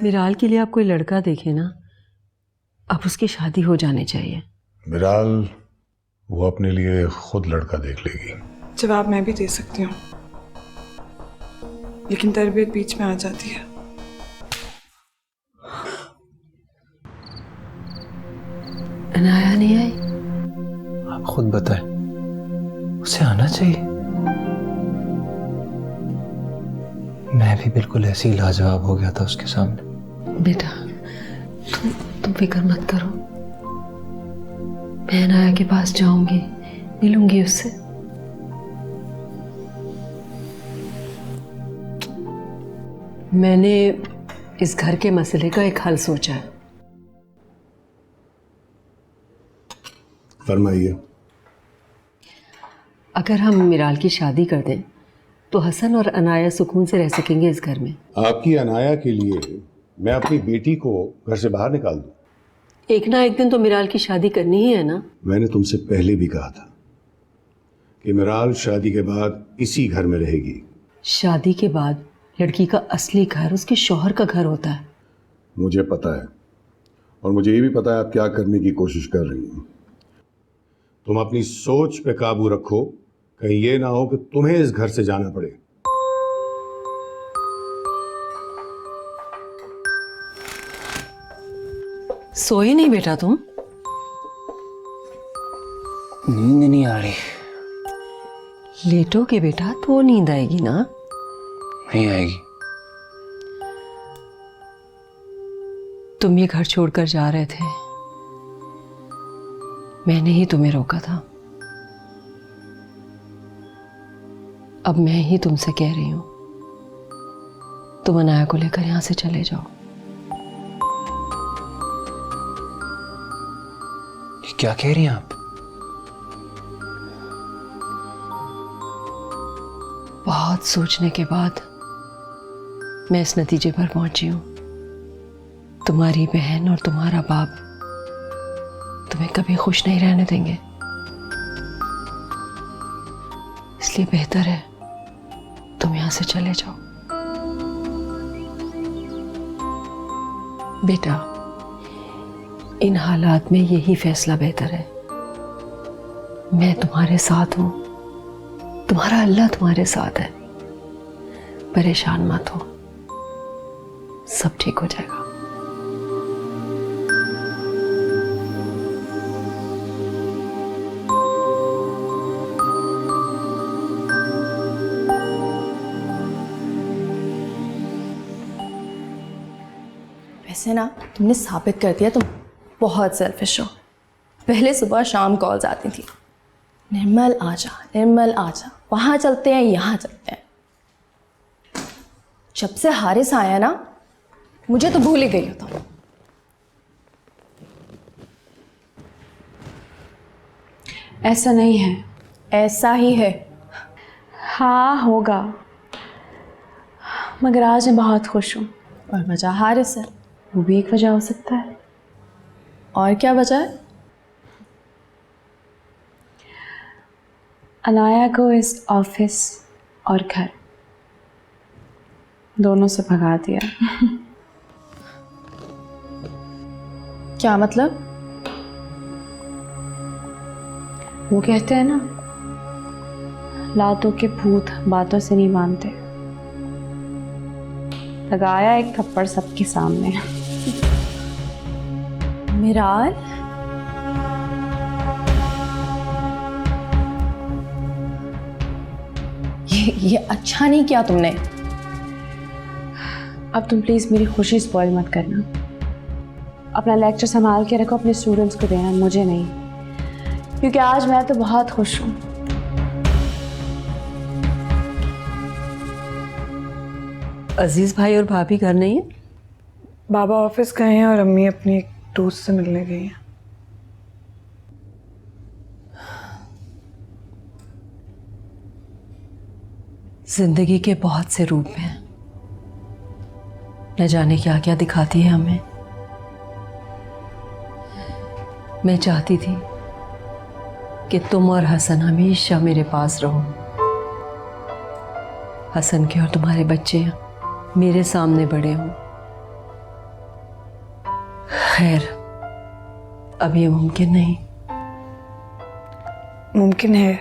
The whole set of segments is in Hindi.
मिराल के लिए आप कोई लड़का देखें ना, अब उसकी शादी हो जानी चाहिए। मिराल वो अपने लिए खुद लड़का देख लेगी। जवाब मैं भी दे सकती हूँ, लेकिन तरबियत बीच में आ जाती है। अनाया नहीं आई? आप खुद बताएं, उसे आना चाहिए। मैं भी बिल्कुल ऐसे ही लाजवाब हो गया था उसके सामने। बेटा तुम फिक्र मत करो, मैं अनाया के पास जाऊंगी, मिलूंगी उससे। मैंने इस घर के मसले का एक हल सोचा है। फरमाइए। अगर हम मिराल की शादी कर दें तो हसन और अनाया सुकून से रह सकेंगे इस घर में। आपकी अनाया के लिए मैं अपनी बेटी को घर से बाहर निकाल दूं? एक ना एक दिन तो मिराल की शादी करनी ही है ना। मैंने तुमसे पहले भी कहा था कि मिराल शादी के बाद इसी घर में रहेगी। शादी के बाद लड़की का असली घर उसके शौहर का घर होता है। मुझे पता है, और मुझे ये भी पता है आप क्या करने की कोशिश कर रही हो। तुम अपनी सोच पे काबू रखो, कहीं ये ना हो कि तुम्हें इस घर से जाना पड़े। सोई नहीं बेटा तुम? नींद नहीं आ रही। लेटोगे बेटा तो नींद आएगी ना। नहीं आएगी। तुम ये घर छोड़कर जा रहे थे, मैंने ही तुम्हें रोका था। अब मैं ही तुमसे कह रही हूं, तुम अनाया को लेकर यहां से चले जाओ। ये क्या कह रही हैं आप? बहुत सोचने के बाद मैं इस नतीजे पर पहुंची हूं, तुम्हारी बहन और तुम्हारा बाप तुम्हें कभी खुश नहीं रहने देंगे। इसलिए बेहतर है तुम यहां से चले जाओ। बेटा इन हालात में यही फैसला बेहतर है। मैं तुम्हारे साथ हूं, तुम्हारा अल्लाह तुम्हारे साथ है। परेशान मत हो, सब ठीक हो जाएगा। वैसे ना तुमने साबित कर दिया तुम बहुत सेल्फिश हो। पहले सुबह शाम कॉल्स आती थी, निर्मल आजा, निर्मल आजा, वहाँ चलते हैं, यहाँ चलते हैं। जब से हारिस आया ना, मुझे तो भूल ही गई हो तुम। ऐसा नहीं है। ऐसा ही है। हाँ होगा, मगर आज मैं बहुत खुश हूँ। और वजह हारिस है। वो भी एक वजह हो सकता है। और क्या वजह है? अनाया को इस ऑफिस और घर दोनों से भगा दिया। क्या मतलब? वो कहते हैं ना, लातों के भूत बातों से नहीं मानते। लगाया एक थप्पड़ सबके सामने। मिराल, ये अच्छा नहीं किया तुमने। अब तुम प्लीज मेरी खुशी स्पॉइल मत करना। अपना लेक्चर संभाल के रखो, अपने स्टूडेंट्स को देना, मुझे नहीं, क्योंकि आज मैं तो बहुत खुश हूँ। अजीज भाई और भाभी घर नहीं है? बाबा ऑफिस गए हैं और अम्मी अपनी एक दोस्त से मिलने गई हैं। जिंदगी के बहुत से रूप हैं, न जाने क्या क्या दिखाती है हमें। मैं चाहती थी कि तुम और हसन हमेशा मेरे पास रहो। हसन के और तुम्हारे बच्चे मेरे सामने बड़े हों, खैर, अब ये मुमकिन नहीं। मुमकिन है,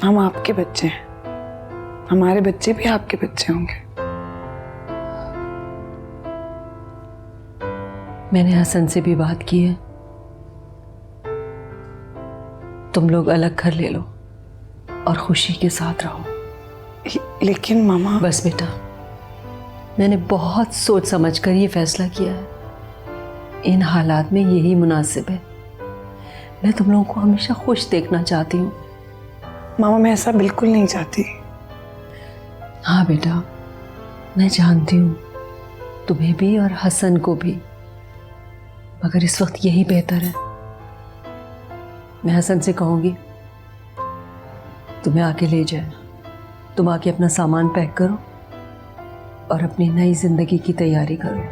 हम आपके बच्चे हैं, हमारे बच्चे भी आपके बच्चे होंगे। मैंने हसन से भी बात की है, तुम लोग अलग घर ले लो और खुशी के साथ रहो। लेकिन मामा। बस बेटा, मैंने बहुत सोच समझ कर ये फैसला किया है। इन हालात में यही मुनासिब है। मैं तुम लोगों को हमेशा खुश देखना चाहती हूँ। मामा मैं ऐसा बिल्कुल नहीं चाहती। हाँ बेटा, मैं जानती हूँ, तुम्हें भी और हसन को भी, मगर इस वक्त यही बेहतर है। मैं हसन से कहूँगी तुम्हें आके ले जाए, तुम आके अपना सामान पैक करो और अपनी नई जिंदगी की तैयारी करो।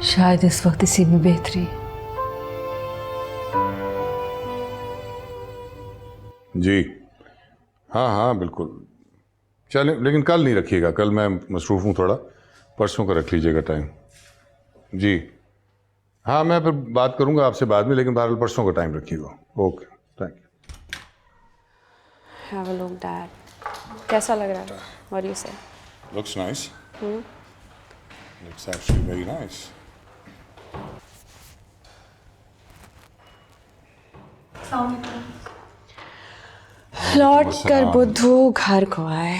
शायद इस वक्त इसी में बेहतरी है। जी हाँ हाँ बिल्कुल, चलें, लेकिन कल नहीं रखिएगा, कल मैं मसरूफ़ हूँ थोड़ा, परसों का रख लीजिएगा टाइम। जी हाँ, मैं फिर बात करूँगा आपसे बाद में, लेकिन बहरहाल परसों का टाइम रखिएगा। Okay, thank you. Have a look dad, कैसा लग रहा है? व्हाट डू यू से? Looks nice. Looks actually very nice. लौट कर बुद्धू घर को आए।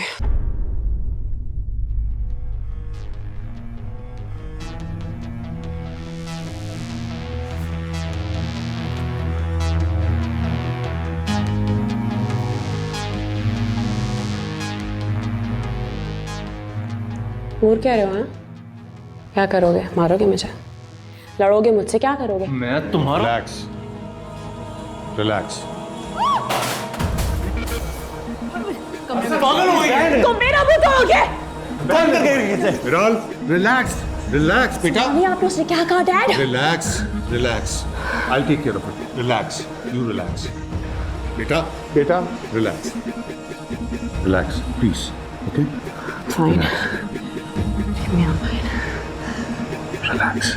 और कह रहे हो? हैं क्या करोगे? मारोगे मुझे? लड़ोगे मुझसे? क्या करोगे? मैं तुम्हारा Relax. Relax. तो मेरा भी तो हो गया। विराल, relax. Relax, बेटा. ये आपने उसने क्या कहा dad? Relax. Relax. I'll take care of it. Relax. You relax. बेटा. बेटा. Relax. Relax, please. Okay? Fine. Give me a mine. Relax.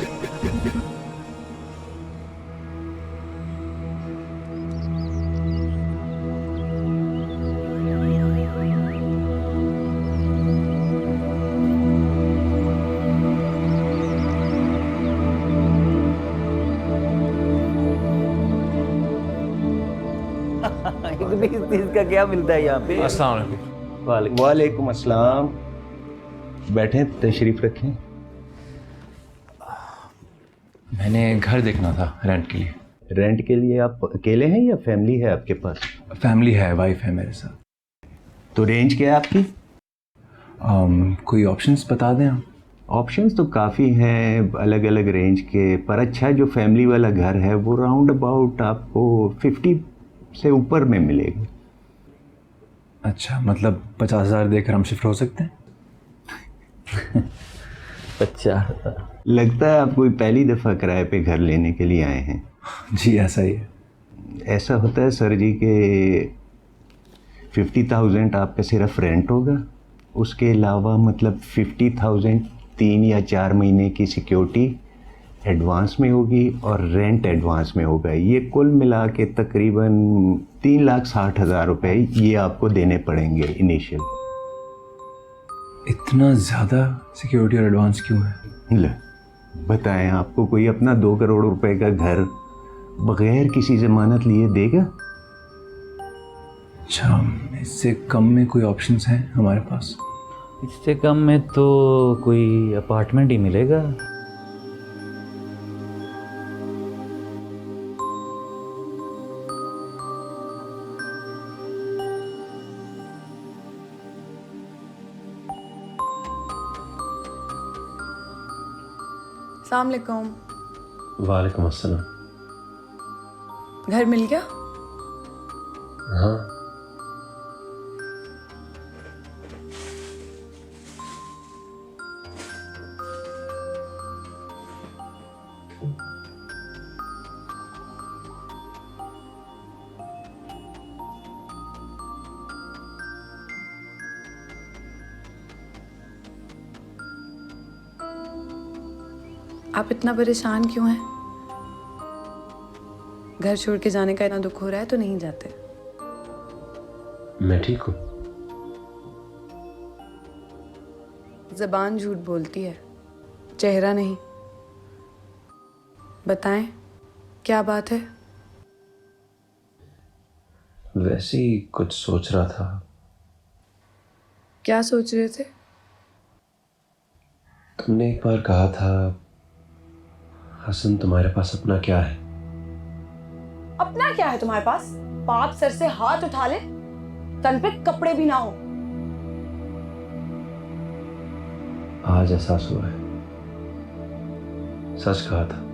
इस चीज का क्या मिलता है यहाँ पे? अस्सलाम वालेकुम। वालेकुम अस्सलाम। बैठे, तशरीफ रखें। मैंने घर देखना था रेंट के लिए। रेंट के लिए आप अकेले हैं या फैमिली है आपके पास? फैमिली है, वाइफ है मेरे साथ। तो रेंज क्या है आपकी? कोई ऑप्शंस बता दें आप। ऑप्शंस तो काफ़ी हैं अलग अलग रेंज के, पर अच्छा जो फैमिली वाला घर है वो राउंड अबाउट आपको 50 से ऊपर में मिलेगा। अच्छा, मतलब 50,000 देकर हम शिफ्ट हो सकते हैं? अच्छा, लगता है आप कोई पहली दफ़ा किराए पे घर लेने के लिए आए हैं। जी ऐसा ही है। ऐसा होता है सर जी कि 50,000 आपका सिर्फ रेंट होगा, उसके अलावा मतलब 50,000 3 या 4 महीने की सिक्योरिटी एडवांस में होगी और रेंट एडवांस में होगा। ये कुल मिला के तकरीबन 3,60,000 रुपये ये आपको देने पड़ेंगे इनिशियल। इतना ज़्यादा सिक्योरिटी और एडवांस क्यों है? ले बताएं, आपको कोई अपना 2 करोड़ रुपए का घर बगैर किसी ज़मानत लिए देगा? अच्छा, इससे कम में कोई ऑप्शंस हैं हमारे पास? इससे कम में तो कोई अपार्टमेंट ही मिलेगा। अस्सलाम वालेकुम। वालेकुम अस्सलाम। घर मिल गया? हाँ, आप इतना परेशान क्यों हैं? घर छोड़ के जाने का इतना दुख हो रहा है तो नहीं जाते। मैं ठीक हूँ। जबान झूठ बोलती है, चेहरा नहीं। बताएं, क्या बात है? वैसे ही कुछ सोच रहा था। क्या सोच रहे थे? तुमने एक बार कहा था, हसन तुम्हारे पास अपना क्या है? अपना क्या है तुम्हारे पास? बाप सर से हाथ उठा ले, तन पे कपड़े भी ना हो। आज एहसास हुआ है, सच कहा था।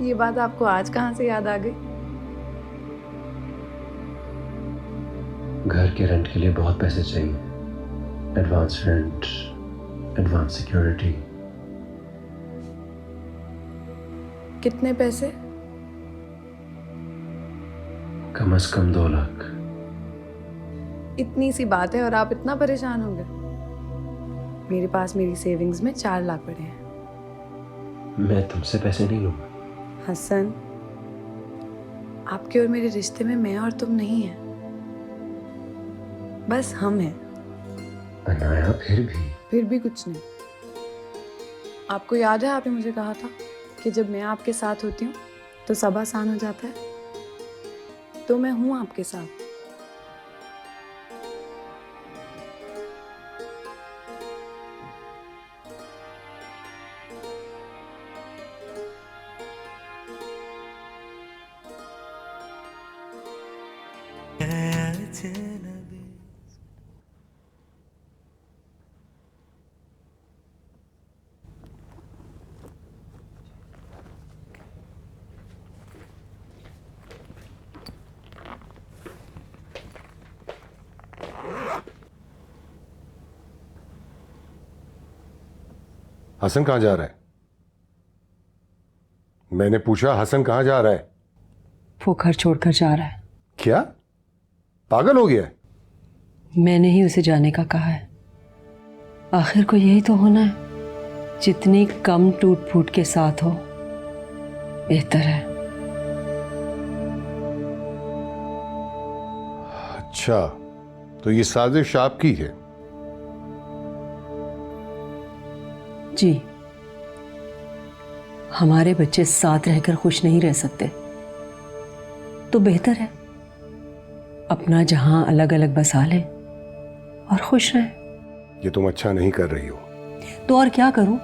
ये बात आपको आज कहाँ से याद आ गई? घर के रेंट के लिए बहुत पैसे चाहिए। Advance rent, advance security. कितने पैसे? कम से कम 2 लाख। इतनी सी बात है और आप इतना परेशान हो गए? मेरे पास मेरी सेविंग्स में 4 लाख पड़े हैं। मैं तुमसे पैसे नहीं लूंगा। हसन, आपके और मेरे रिश्ते में मैं और तुम नहीं है, बस हम हैं। अनाया, फिर भी कुछ नहीं। आपको याद है आपने मुझे कहा था कि जब मैं आपके साथ होती हूँ तो सब आसान हो जाता है। तो मैं हूँ आपके साथ। हसन कहाँ जा रहा है? मैंने पूछा, हसन कहाँ जा रहा है? वो घर छोड़कर जा रहा है। क्या पागल हो गया है? मैंने ही उसे जाने का कहा है। आखिर को यही तो होना है, जितनी कम टूट फूट के साथ हो बेहतर है। अच्छा, तो ये साजिश आपकी है? जी, हमारे बच्चे साथ रहकर खुश नहीं रह सकते, तो बेहतर है अपना जहां अलग अलग बसा ले और खुश रहें। ये तुम अच्छा नहीं कर रही हो। तो और क्या करूं?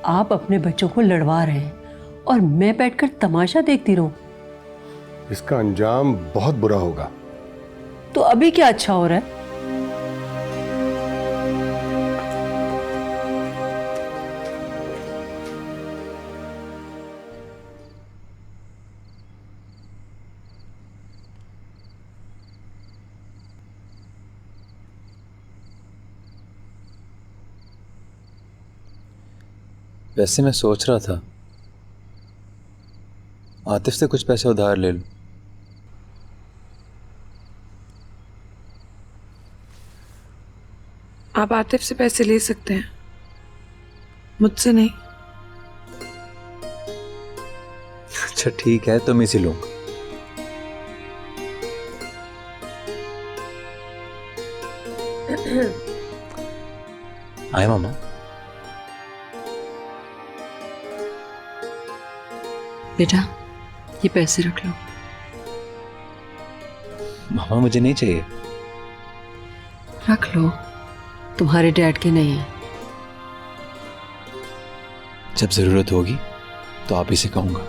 आप अपने बच्चों को लड़वा रहे हैं और मैं बैठकर तमाशा देखती रहूं। इसका अंजाम बहुत बुरा होगा। तो अभी क्या अच्छा हो रहा है? वैसे मैं सोच रहा था आतिफ से कुछ पैसे उधार ले लूं। आप आतिफ से पैसे ले सकते हैं, मुझसे नहीं। अच्छा ठीक है, तो मैं इसी लूंगा। आए मामा। बेटा, ये पैसे रख लो। मामा मुझे नहीं चाहिए। रख लो, तुम्हारे डैड के नहीं है। जब जरूरत होगी तो आप ही से कहूंगा।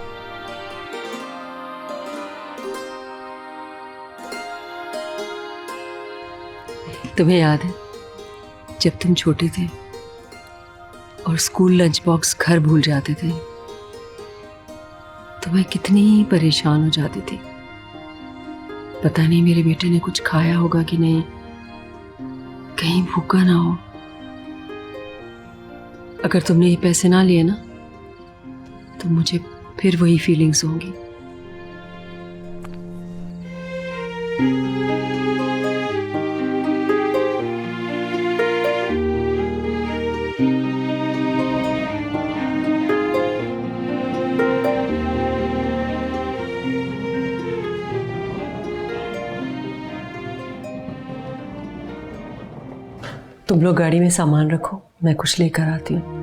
तुम्हें याद है जब तुम छोटे थे और स्कूल लंच बॉक्स घर भूल जाते थे तो मैं कितनी परेशान हो जाती थी। पता नहीं मेरे बेटे ने कुछ खाया होगा कि नहीं, कहीं भूखा ना हो। अगर तुमने ये पैसे ना लिए ना तो मुझे फिर वही फीलिंग्स होंगी। तुम लोग गाड़ी में सामान रखो, मैं कुछ लेकर आती हूँ।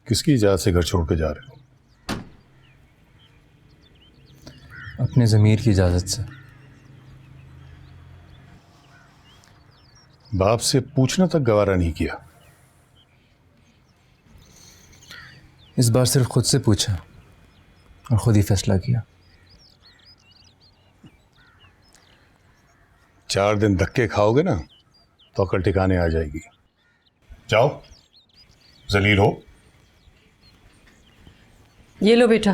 किसकी इजाज़त से घर छोड़ के जा रहे हो? अपने ज़मीर की इजाज़त से। बाप से पूछना तक गवारा नहीं किया। इस बार सिर्फ खुद से पूछा और खुद ही फैसला किया। 4 दिन धक्के खाओगे ना तो अकल ठिकाने आ जाएगी। जाओ, जलील हो। ये लो बेटा।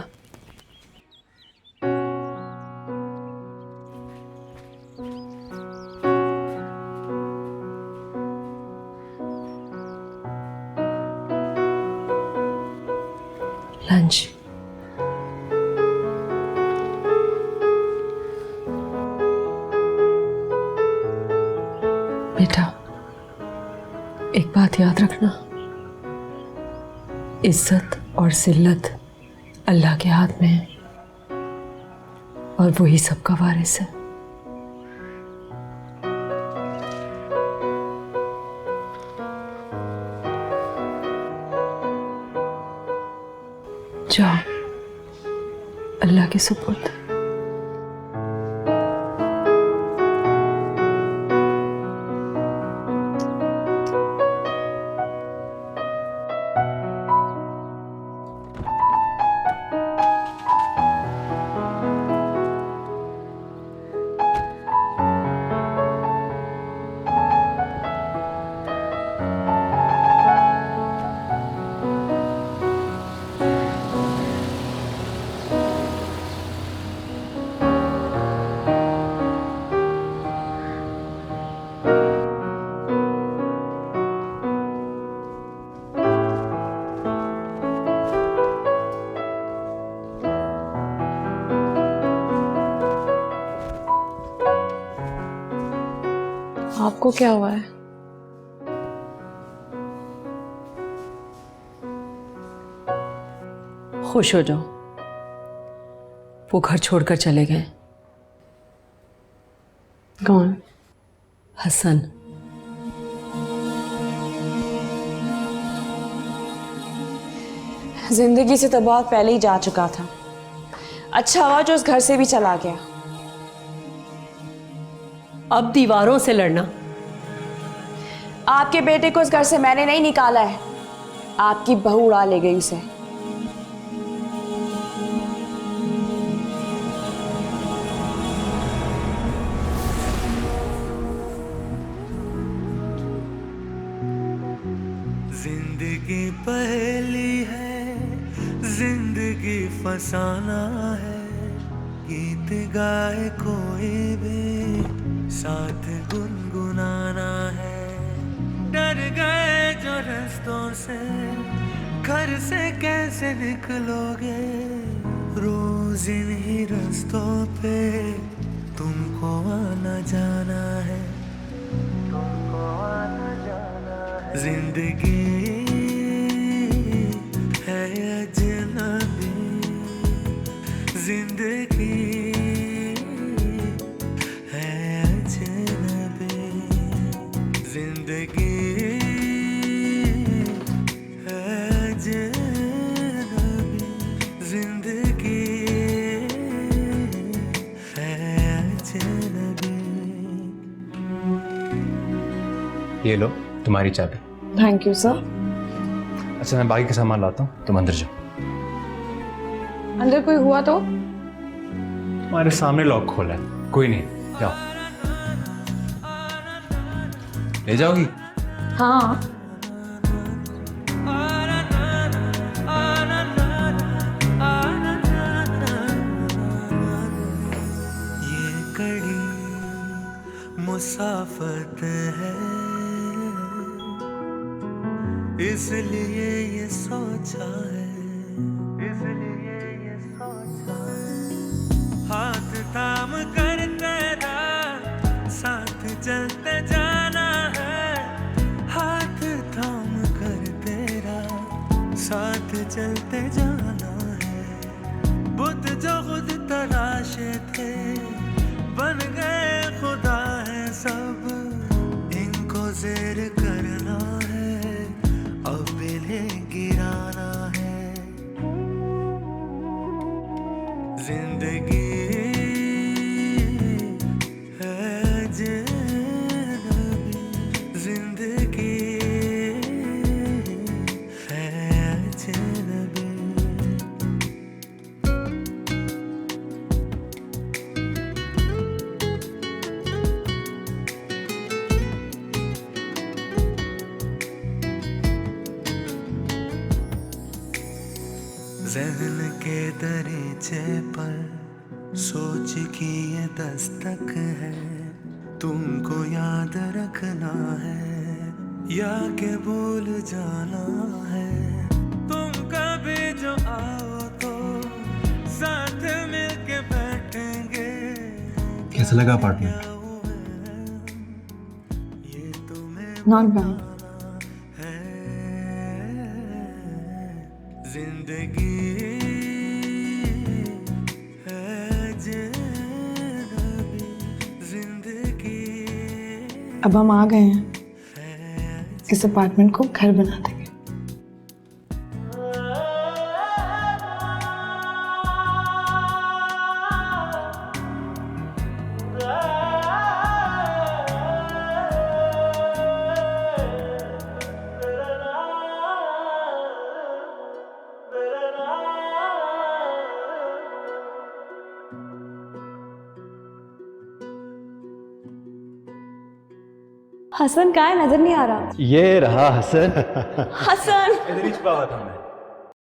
लंच। बेटा, एक बात याद रखना, इज्जत और जिल्लत अल्लाह के हाथ में है और वही सबका वारिस है। जाओ, अल्लाह के सुपुर्द। आपको क्या हुआ है? खुश हो जाओ, वो घर छोड़कर चले गए। कौन? हसन। जिंदगी से तो बहुत पहले ही जा चुका था। अच्छा हुआ जो उस घर से भी चला गया। अब दीवारों से लड़ना। आपके बेटे को उस घर से मैंने नहीं निकाला है, आपकी बहू उड़ा ले गई उसे। जिंदगी पहली है, जिंदगी फसाना है, गीत गाए कोई भी साथ गुनगुनाना है। डर गए जो रास्तों से, घर से कैसे निकलोगे, रोज इन्हीं रास्तों पे तुमको आना जाना है, तुमको आना जाना है। जिंदगी है अजनबी, जिंदगी है अजनबी, जिंदगी है अजनबी, जिंदगी है अजनबी। ये लो तुम्हारी चाबी। Thank you sir. अच्छा, मैं बाकी का सामान लाता हूँ, तुम अंदर जाओ। अंदर कोई हुआ तो? तुम्हारे सामने लॉक खोला है, कोई नहीं, जाओ। ले जाओगी? हाँ। ये कड़ी मुसाफत है, इसलिए ये सोचा है, इसलिए ये सोचा है। हाथ थाम कर तेरा साथ चलते जाना है, हाथ थाम कर तेरा साथ चलते जाना है। बुत जो खुद तराशे थे बन गए खुदा है सब, इनको जेर करना है, अब इन्हें गिराना है। जिंदगी है अजनबी, जिंदगी है अजनबी। ज़हन के दरीचे पर सोच की ये दस्तक है, तुमको याद रखना है या के भूल जाना है। तुम कभी जो आओ तो साथ मिलके बैठेंगे। कैसा लगा अपार्टमेंट? Not bad. जिंदगी है अजनबी, जिंदगी। अब हम आ गए हैं, इस अपार्टमेंट को घर बना देंगे। हसन कहाँ है, नजर नहीं आ रहा। ये रहा हसन। हसन इधर ही छुपा हुआ था मैं।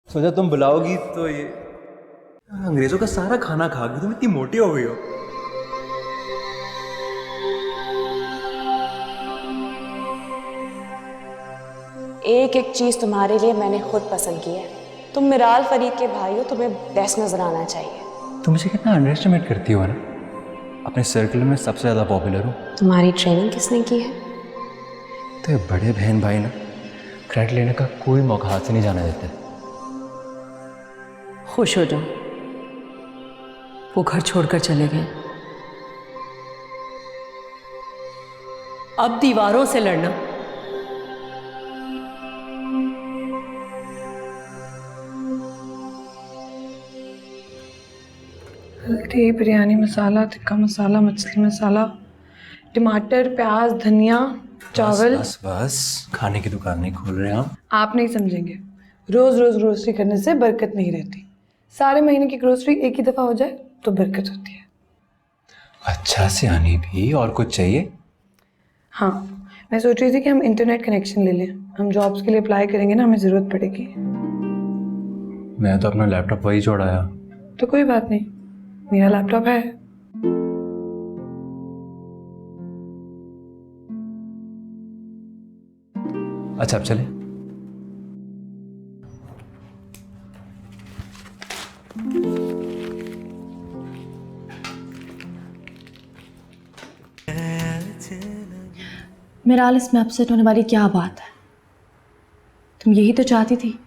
सोचा तुम बुलाओगी तो ये अंग्रेजों का सारा खाना खा गई, तुम इतनी मोटी हो गई हो। एक एक चीज तुम्हारे लिए मैंने खुद पसंद की है। तुम मिराल फरीद के भाई हो, तुम्हें बेस्ट नजर आना चाहिए। तुम मुझे कितना अंडर एस्टिमेट करती हो ना। अपने सर्कल में सबसे ज़्यादा पॉपुलर हूँ। तुम्हारी ट्रेनिंग किसने की है? तो ये बड़े बहन भाई ना क्रेडिट लेने का कोई मौका हाथ से नहीं जाने देते। खुश हो जाओ, वो घर छोड़कर चले गए। अब दीवारों से लड़ना। हल्दी, बिरयानी मसाला, टिक्का मसाला, मछली मसाला, टमाटर, प्याज, धनिया, चावल। बस बस खाने की दुकान नहीं खोल रहे हम। आप नहीं समझेंगे, रोज रोज ग्रोसरी करने से बरकत नहीं रहती। सारे महीने की ग्रोसरी एक ही दफा हो जाए तो बरकत होती है। अच्छा सियानी भी, और कुछ चाहिए? हाँ, मैं सोच रही थी कि हम इंटरनेट कनेक्शन ले लें। हम जॉब्स के लिए अप्लाई करेंगे ना, हमें ज़रूरत पड़ेगी। मैं तो अपना लैपटॉप वही छोड़ाया। तो कोई बात नहीं, मेरा लैपटॉप है। अच्छा अब चले। मिराल, इसमें अपसेट होने वाली क्या बात है? तुम यही तो चाहती थी।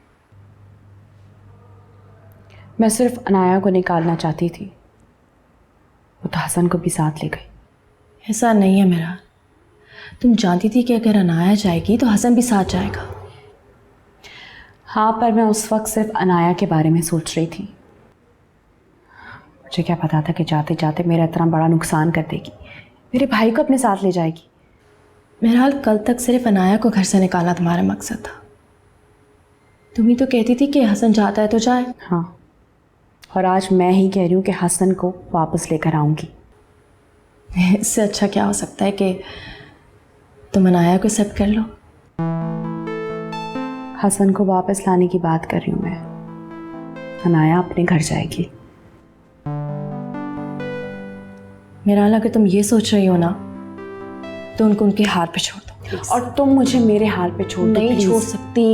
मैं सिर्फ अनाया को निकालना चाहती थी, वो तो हसन को भी साथ ले गई। ऐसा नहीं है मिराल, तुम जानती थी कि अगर अनाया जाएगी तो हसन भी साथ जाएगा। हाँ, पर मैं उस वक्त सिर्फ अनाया के बारे में सोच रही थी। मुझे क्या पता था कि जाते जाते मेरा इतना बड़ा नुकसान कर देगी, मेरे भाई को अपने साथ ले जाएगी। मिराल, कल तक सिर्फ अनाया को घर से निकालना तुम्हारा मकसद था। तुम ही तो कहती थी कि हसन जाता है तो जाए। हाँ, और आज मैं ही कह रही हूँ कि हसन को वापस लेकर आऊँगी। इससे अच्छा क्या हो सकता है कि तुम अनाया को एक्सेप्ट कर लो। हसन को वापस लाने की बात कर रही हूँ मैं। अनाया अपने घर जाएगी। मिराल, अगर तुम ये सोच रही हो ना तो उनको उनके हाथ पे छोड़ दो। और तुम मुझे मेरे हाल पे छोड़ दो नहीं please। छोड़ सकती।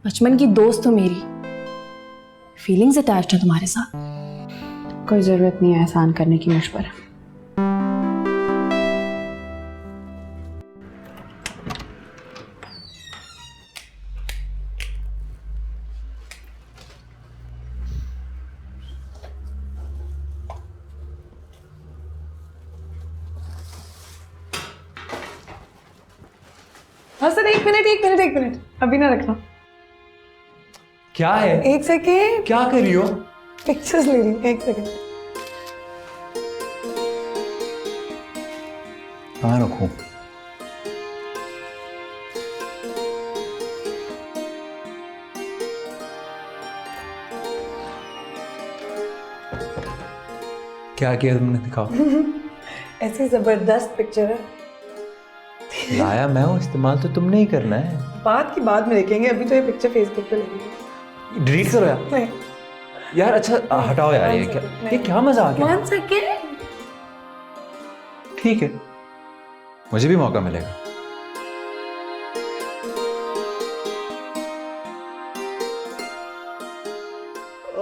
बचपन की दोस्त हो मेरी, फीलिंग्स अटैच्ड है तुम्हारे साथ। कोई जरूरत नहीं है एहसान करने की मुझ पर। हाँ सर, एक मिनट अभी ना रखना। क्या है? एक सेकेंड, क्या कर रही हो? पिक्चर्स ले रही हूँ, एक सेकेंड। कहाँ रखूं? क्या किया तुमने? दिखाओ। ऐसी जबरदस्त पिक्चर है। लाया मैं हूँ, इस्तेमाल तो तुमने ही करना है। बात की बाद में देखेंगे, अभी तो ये पिक्चर फेसबुक पे लगेगी। डिलीट करो यार। नहीं, यार अच्छा हटाओ यार, ये क्या मजाक है? 1 सेकेंड। ठीक है, मुझे भी मौका मिलेगा।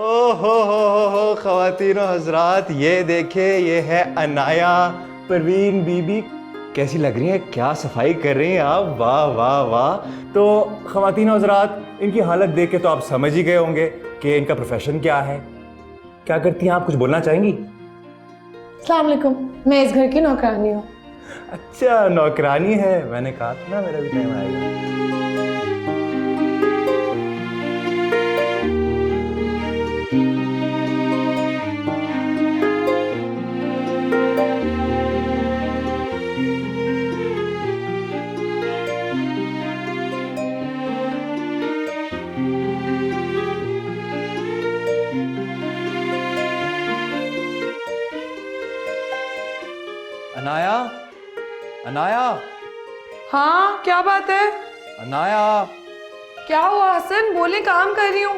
ओहो ख़वातीनो हजरात, ये देखे, ये है अनाया परवीन बीबी। कैसी लग रही है? क्या सफाई कर रही हैं आप, वाह वाह वाह। तो ख़वातीनो हजरात, इनकी हालत देख के तो आप समझ ही गए होंगे कि इनका प्रोफेशन क्या है। क्या करती हैं आप? कुछ बोलना चाहेंगी? अस्सलाम वालेकुम, मैं इस घर की नौकरानी हूँ। अच्छा, नौकरानी है। मैंने कहा था ना मेरा भी टाइम आएगा। अनाया, अनाया, हाँ, क्या बात है? अनाया, क्या हुआ हसन? बोले, काम कर रही हूँ।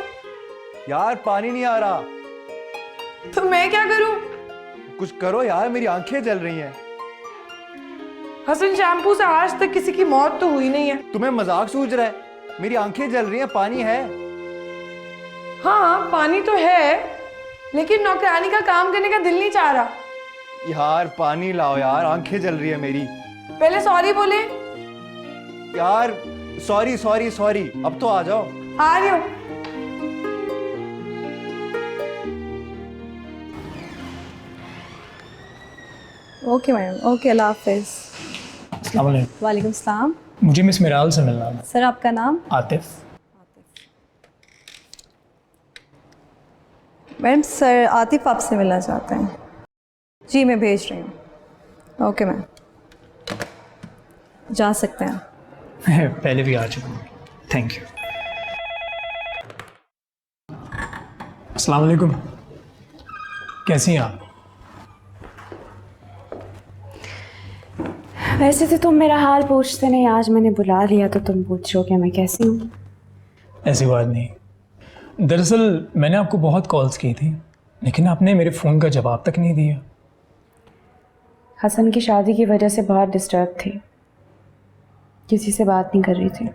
यार पानी नहीं आ रहा। तो मैं क्या करूँ? कुछ करो यार, मेरी आंखें जल रही हैं। हसन, शैम्पू से आज तक किसी की मौत तो हुई नहीं है। तुम्हें मजाक सूझ रहा है? मेरी आंखें जल रही हैं, पानी है। हाँ, पानी तो है, लेकिन नौकरानी का काम करने का दिल नहीं चाह रहा। यार पानी लाओ यार, आंखें जल रही है मेरी। पहले सॉरी बोले। यार सॉरी सॉरी सॉरी, अब तो आ जाओ। आ रही हूँ। ओके मैडम, ओके, अल्लाह हाफिज। अस्सलाम वालेकुम। वालेकुम सलाम। मुझे मिस मिराल से मिलना है। सर, आपका नाम? आतिफ। मैडम, सर आतिफ आपसे मिलना चाहते हैं। जी, मैं भेज रही हूँ। ओके मैम, जा सकते हैं। पहले भी आ चुका हूँ, थैंक यू। अस्सलाम वालेकुम, कैसी हैं आप? वैसे तो तुम मेरा हाल पूछते नहीं, आज मैंने बुला लिया तो तुम पूछ रहे हो कि मैं कैसी हूँ। ऐसी बात नहीं, दरअसल मैंने आपको बहुत कॉल्स की थी, लेकिन आपने मेरे फ़ोन का जवाब तक नहीं दिया। हसन की शादी की वजह से बहुत डिस्टर्ब थी, किसी से बात नहीं कर रही थी।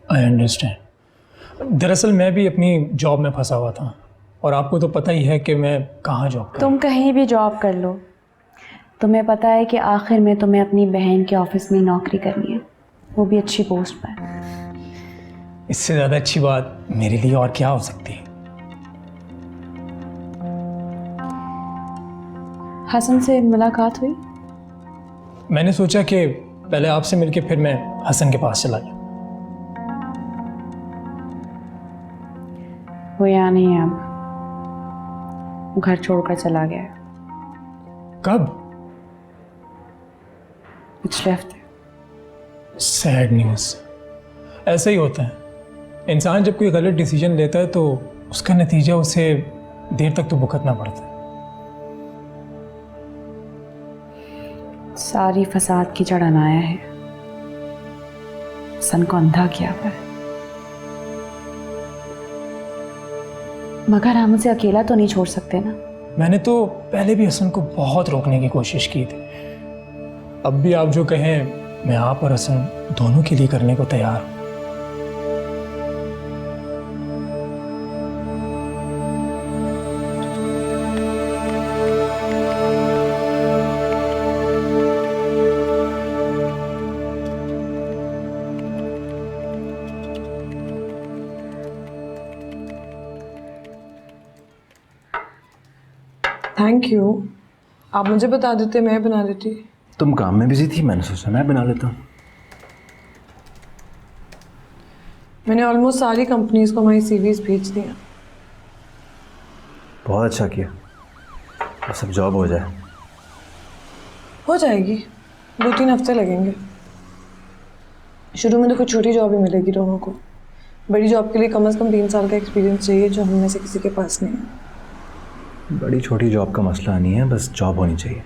I understand. दरअसल मैं भी अपनी जॉब में फंसा हुआ था, और आपको तो पता ही है कि मैं कहाँ जॉब कर। तुम कहीं भी जॉब कर लो, तुम्हें पता है कि आखिर में तुम्हें अपनी बहन के ऑफिस में नौकरी करनी है, वो भी अच्छी पोस्ट पर। इससे ज़्यादा अच्छी बात मेरे लिए और क्या हो सकती है। हसन से मुलाकात हुई? मैंने सोचा कि पहले आपसे मिलके फिर मैं हसन के पास चला जाऊँ। वो यहाँ नहीं है अब, वो घर छोड़कर चला गया है। कब? पिछले हफ्ते। Sad news. ऐसा ही होता है, इंसान जब कोई गलत डिसीजन लेता है तो उसका नतीजा उसे देर तक तो भुगतना पड़ता है। सारी फसाद की जड़ अनाया है, सन को अंधा किया हुआ है। मगर हम उसे अकेला तो नहीं छोड़ सकते ना। मैंने तो पहले भी हसन को बहुत रोकने की कोशिश की थी। अब भी आप जो कहें मैं आप और हसन दोनों के लिए करने को तैयार हूँ। Thank you. आप मुझे बता देते, मैं बना देती। तुम काम में बिजी थी, मैंने सोचा मैं बना लेता हूँ। मैंने ऑलमोस्ट सारी कंपनीज को हमारी सीवीज भेज दिया। बहुत अच्छा किया। अब सब जॉब हो जाए। हो जाएगी, 2-3 हफ्ते लगेंगे। शुरू में तो कुछ छोटी जॉब ही मिलेगी दोनों को। बड़ी जॉब के लिए कम से कम 3 साल का एक्सपीरियंस चाहिए, जो हम में से किसी के पास नहीं है। बड़ी छोटी जॉब का मसला नहीं है, बस जॉब होनी चाहिए।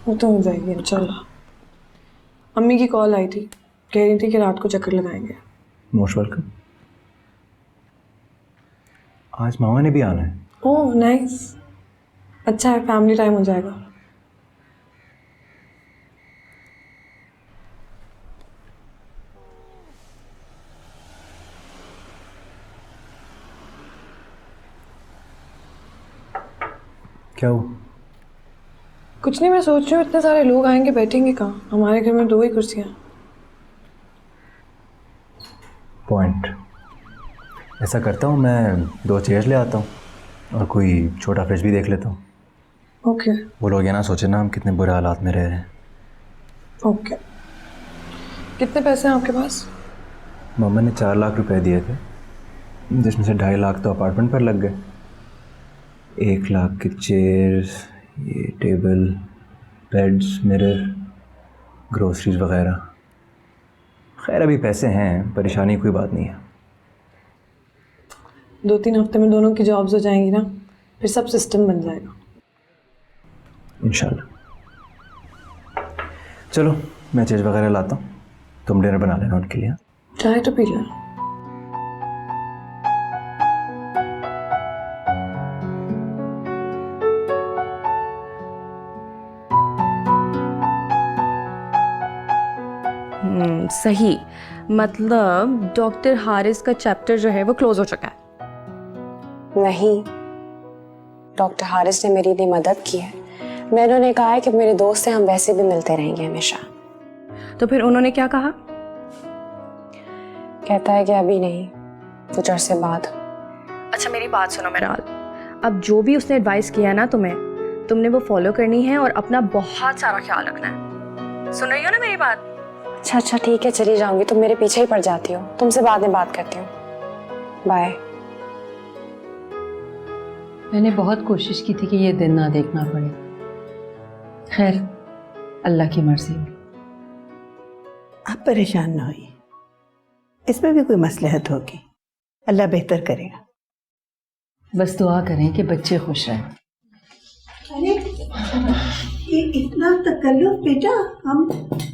वो तो हो जाएगी इंशाल्लाह। अम्मी की कॉल आई थी, कह रही थी कि रात को चक्कर लगाएंगे। Most welcome. आज मामा ने भी आना है। ओह नाइस, अच्छा है, फैमिली टाइम हो जाएगा। क्या हो? कुछ नहीं, मैं सोच रही हूँ इतने सारे लोग आएंगे, बैठेंगे कहाँ? हमारे घर में 2 ही कुर्सियाँ। पॉइंट। ऐसा करता हूँ, मैं 2 चेयर्स ले आता हूँ और कोई छोटा फ्रिज भी देख लेता हूँ। ओके वो लोग ये ना सोचे ना हम कितने बुरे हालात में रह रहे हैं। ओके। कितने पैसे हैं आपके पास? मामा ने 4 लाख रुपए दिए थे, जिसमें से 2.5 लाख तो अपार्टमेंट पर लग गए। 1 लाख की चेयर्स, ये टेबल, बेड्स, मिरर, ग्रोसरीज वगैरह। खैर अभी पैसे हैं, परेशानी कोई बात नहीं है। 2-3 हफ्ते में दोनों की जॉब्स हो जाएंगी ना, फिर सब सिस्टम बन जाएगा इंशाल्लाह। चलो मैं चेज वगैरह लाता हूँ, तुम डिनर बना लेना उनके लिए। चाय तो पी लेना। सही, मतलब डॉक्टर हारिस का चैप्टर जो है वो क्लोज हो चुका है। नहीं, डॉक्टर हारिस ने मेरी इतनी मदद की है। मैंने उन्हें कहा है कि मेरे दोस्त हैं, हम वैसे भी मिलते रहेंगे हमेशा। तो फिर उन्होंने क्या कहा? कहता है कि अभी नहीं, कुछ अरसे बाद। अच्छा मेरी बात सुनो मेराल, अब जो भी उसने एडवाइस किया है ना तुम्हें, तुमने वो फॉलो करनी है और अपना बहुत सारा ख्याल रखना है। सुन रही हो ना मेरी बात? अच्छा ठीक है, चली जाऊंगी। तुम मेरे पीछे ही पड़ जाती हो। तुमसे बाद में बात करती हूँ, बाय। मैंने बहुत कोशिश की थी कि ये दिन ना देखना पड़े। खैर अल्लाह की मर्जी हुई। आप परेशान ना होइए, इसमें भी कोई मसलहत होगी, अल्लाह बेहतर करेगा। बस दुआ करें कि बच्चे खुश रहें। अरे ये इतना तकल्लुफ बेटा, हम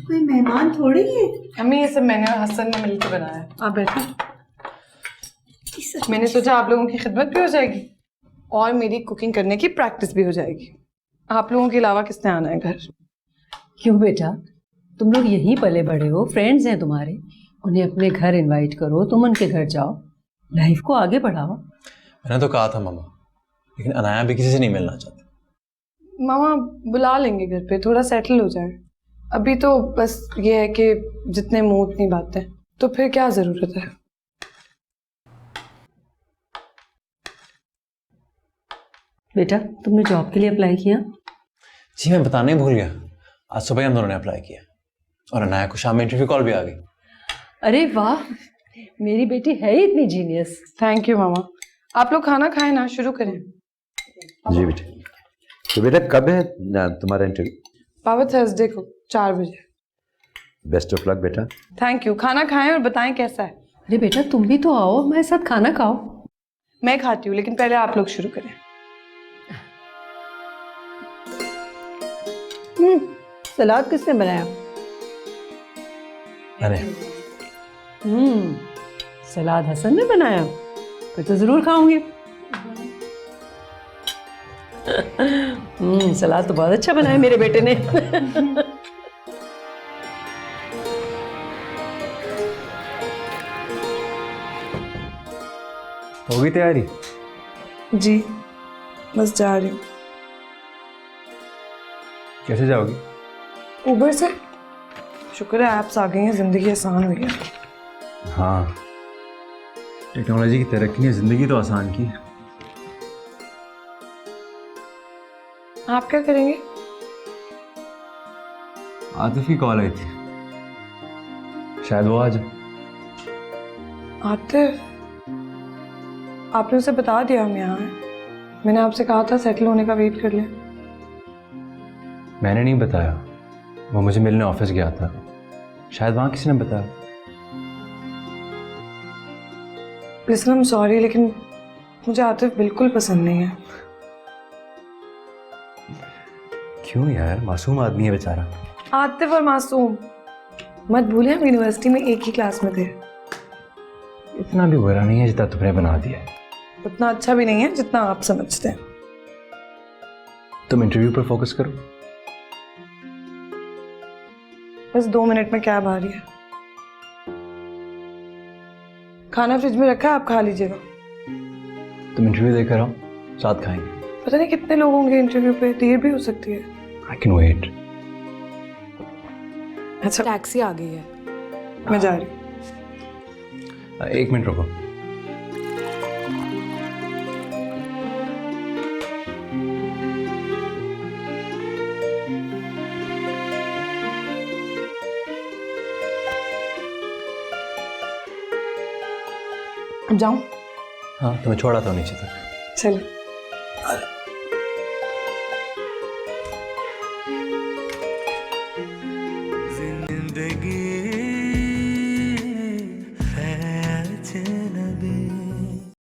कोई मेहमान थोड़ी है। अम्मी ये सब मैंने और हसन ने मिलकर बनाया है। आप बैठो। मैंने सोचा आप लोगों की खिदमत भी हो जाएगी और मेरी कुकिंग करने की प्रैक्टिस भी हो जाएगी। आप लोगों के अलावा किसने आना है घर? क्यों बेटा, तुम लोग यहीं पले बड़े हो, फ्रेंड्स हैं तुम्हारे, उन्हें अपने घर इनवाइट करो, तुम उनके घर जाओ, लाइफ को आगे बढ़ाओ। मैंने तो कहा था मामा, लेकिन अनाया भी किसी से नहीं मिलना चाहती। मामा बुला लेंगे घर पे, थोड़ा सेटल हो जाए। अभी तो बस ये है कि जितने मुंह उतनी बातें, तो फिर क्या जरूरत है। बेटा तुमने जॉब के लिए अप्लाई किया? जी मैं बताने भूल गया, आज सुबह हम दोनों ने अप्लाई किया और अनाया को शाम में इंटरव्यू कॉल भी आ गई। अरे वाह, मेरी बेटी है ही इतनी जीनियस। थैंक यू मामा। आप लोग खाना खाएं ना, शुरू करें। जी बेटा। तो बेटा कब है तुम्हारा इंटरव्यू? पापा थर्सडे को 4 बजे। बेस्ट ऑफ लक बेटा। Thank you. खाना खाएं और बताएं कैसा है। अरे बेटा तुम भी तो आओ, हमारे साथ खाना खाओ। मैं खाती हूँ, लेकिन पहले आप लोग शुरू करें। सलाद किसने बनाया? मैंने। सलाद हसन ने बनाया? फिर तो जरूर खाऊंगी। सलाद तो बहुत अच्छा बनाया मेरे बेटे ने। हो गई तैयारी? जी बस जा रही हूँ। कैसे जाओगी? उबर से। शुक्र है ऐप्स आ गई हैं, ज़िंदगी आसान हुई है। हाँ, टेक्नोलॉजी की तरक्की ने ज़िंदगी तो आसान की। आप क्या करेंगे? आतिफ की कॉल आई थी, शायद वो आज। आतिफ, आपने उसे बता दिया हम यहाँ हैं? मैंने आपसे कहा था सेटल होने का वेट कर लें। मैंने नहीं बताया, वो मुझे मिलने ऑफिस गया था, शायद वहाँ किसी ने बताया। लिसन, आई एम सॉरी लेकिन मुझे आतिफ बिल्कुल पसंद नहीं है। क्यों यार, मासूम आदमी है बेचारा। आतिफ और मासूम मत भूलें, हम यूनिवर्सिटी में एक ही क्लास में थे। इतना भी बुरा नहीं है जितना तुमने बना दिया है। उतना अच्छा भी नहीं है जितना आप समझते हैं। तुम इंटरव्यू पर फोकस करो। बस 2 मिनट में कैब आ रही है। खाना फ्रिज में रखा है, आप खा लीजिएगा। तुम इंटरव्यू देकर आओ, साथ खाएंगे। पता नहीं कितने लोग होंगे इंटरव्यू पे, देर भी हो सकती है। I can wait. अच्छा, टैक्सी आ गई है, मैं जा रही हूँ। 1 मिनट रुको। अब जाऊँ? हाँ, तुम्हें छोड़ा था नीचे तक। चलो।